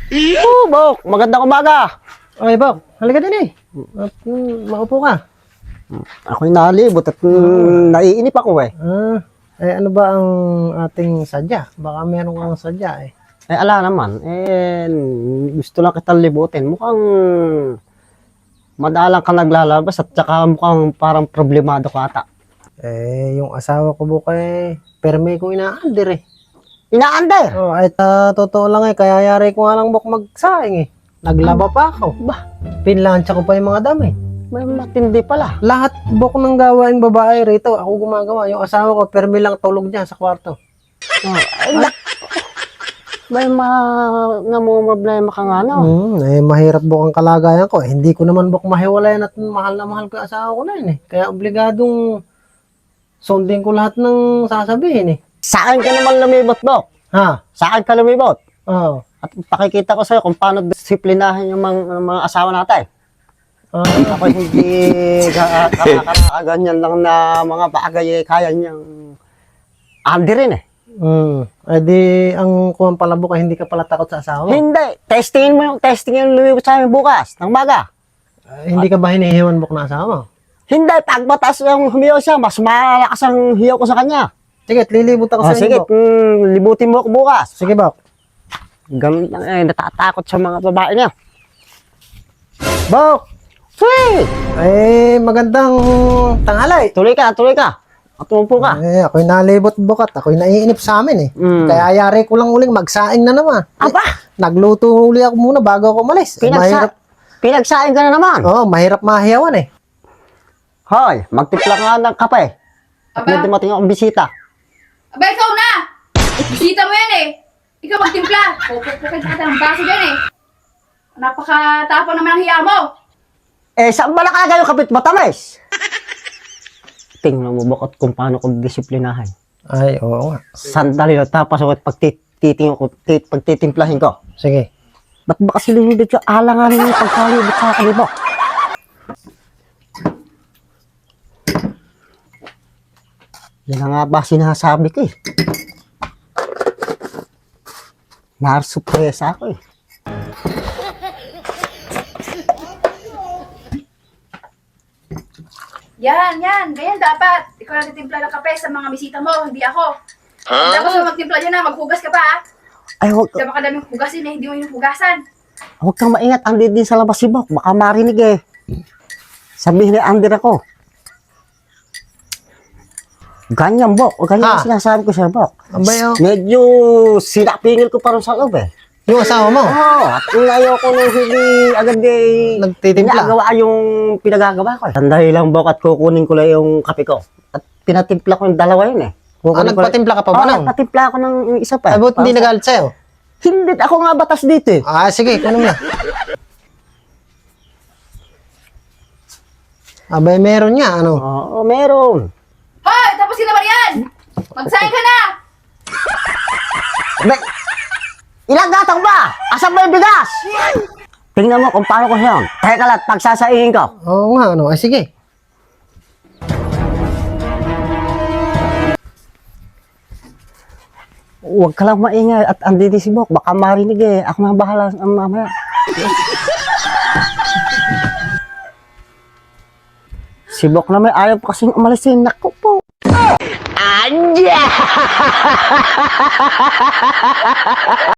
Oh, Bok, magandang umaga. Okay, Bok. Halika din eh. Maupo ka. Ako'y nalibot at naiinip ako eh. Ano ba ang ating sadya? Baka meron kang sadya eh. Ala naman, gusto lang kitang libutin. Mukhang madalang ka naglalabas at saka mukhang parang problemado ka ata. Yung asawa ko, Bok, perme ko inaander eh. Inaandar? Totoo lang eh. Kaya yari ko nga lang, Bok, magsaing eh. Naglaba pa ako. Pinlansya ko pa yung mga dami. May matindi pala. Lahat, Bok, ng gawaing babae rito, ako gumagawa. Yung asawa ko, perme lang tulog dyan sa kwarto. May namumroblema ka nga, no? Mahirap, Bok, ang kalagayan ko. Hindi ko naman, Bok, mahiwalayan at mahal na mahal ko yung asawa ko na yun eh. Kaya obligadong sundin ko lahat ng sasabihin eh. Saan ka naman lumibot, Bok? Ha? Saan ka lumibot? Oo. At pakikita ko sa'yo kung paano disiplinahin yung mga asawa natin. Ako hindi ganyan lang na mga bagay kaya niyang andirin eh. Di ang kuwan pala, Bok, hindi ka pala takot sa asawa mo? Hindi. Testingin yung lumibot sa amin bukas, ng maga. Hindi ka ba hinihiwan, Bok, na asawa mo? Hindi. Pag mataas yung humiyaw siya, mas malakas ang hiyaw ko sa kanya. Sige, lilibot ako sa inyo, Sige, Bok. libutin mo ako bukas. Sige, Bok. Ganun lang natatakot sa mga babae niya. Bok! Sweet! Magandang tanghali. Tuloy ka. At umupo ka. Ako'y nalibot, Bok, at ako'y naiinip sa amin eh. Kaya yari ko lang uling magsaing na naman. Aba! Nagluto uli ako muna bago ako umalis. Pinagsaing ka na naman. Mahirap mahiyawan eh. Hoy, magtimpla nga ng kape. At may dumating akong bisita. Aba, ikaw na! Bisita mo yan eh. Ikaw magtimpla. Pupukpukin ka ng baso dyan eh. Napakatapang naman ang hiya mo. Saan ba nakagay yung kapit matamis? Tingnan mo bakit kung paano ko disiplinahin. Ay, oo nga. Sandali lang, tapos ako pagtitimplahin ko. Sige. Ba't ba kasi lumibig ka? Alanganin yung pagkalibig sa akin, Bok. Yan nga ba sinasabi ko eh. Narsurpresa ako eh. Yan. Ganyan dapat. Ikaw lang titimpla ng kape sa mga bisita mo, hindi ako. Hindi ako sa magtimpla dyan na, maghugas ka pa ha. Ay, Diyan baka daming hugasin eh, hindi mo yung hugasan. huwag kang maingat. Andi din sa labas si Bok. Baka marinig eh. Sabihin ni Ander ako. Ganyan, Bok. Ganyan ang sinasabi ko sa'yo, Bok. Abay, Medyo sinapingil ko parang sa loob eh. yung asawa mo? At ayoko nung hindi agad Nagtitimpla? ginagawa yung pinagagawa ko. Sandali lang, Bok, at kukunin ko lang yung kape ko. At pinatimpla ko yung dalawa yun eh. Nagpatimpla ka pa ba nun? Nagpatimpla ko ng isa pa. Ba't hindi nagalit sa'yo? Hindi, ako nga batas dito eh. Sige, kunin mo na. Abay, meron nga, ano? Oo, meron. Hoy! Tapos ka na ba yan? Magsaing ka na! Ilang gatang ba? Asan ba yung bigas? Tingnan mo kung paano ko siya. Teka lang, pagsasaingin ko. Oo nga, ano? Sige. Huwag ka lang maingay at andito si Bok. Baka marinig eh. Ako na bahala mamaya. Si Bok na may ayaw pa kasing umalisin. Naku po. Anja!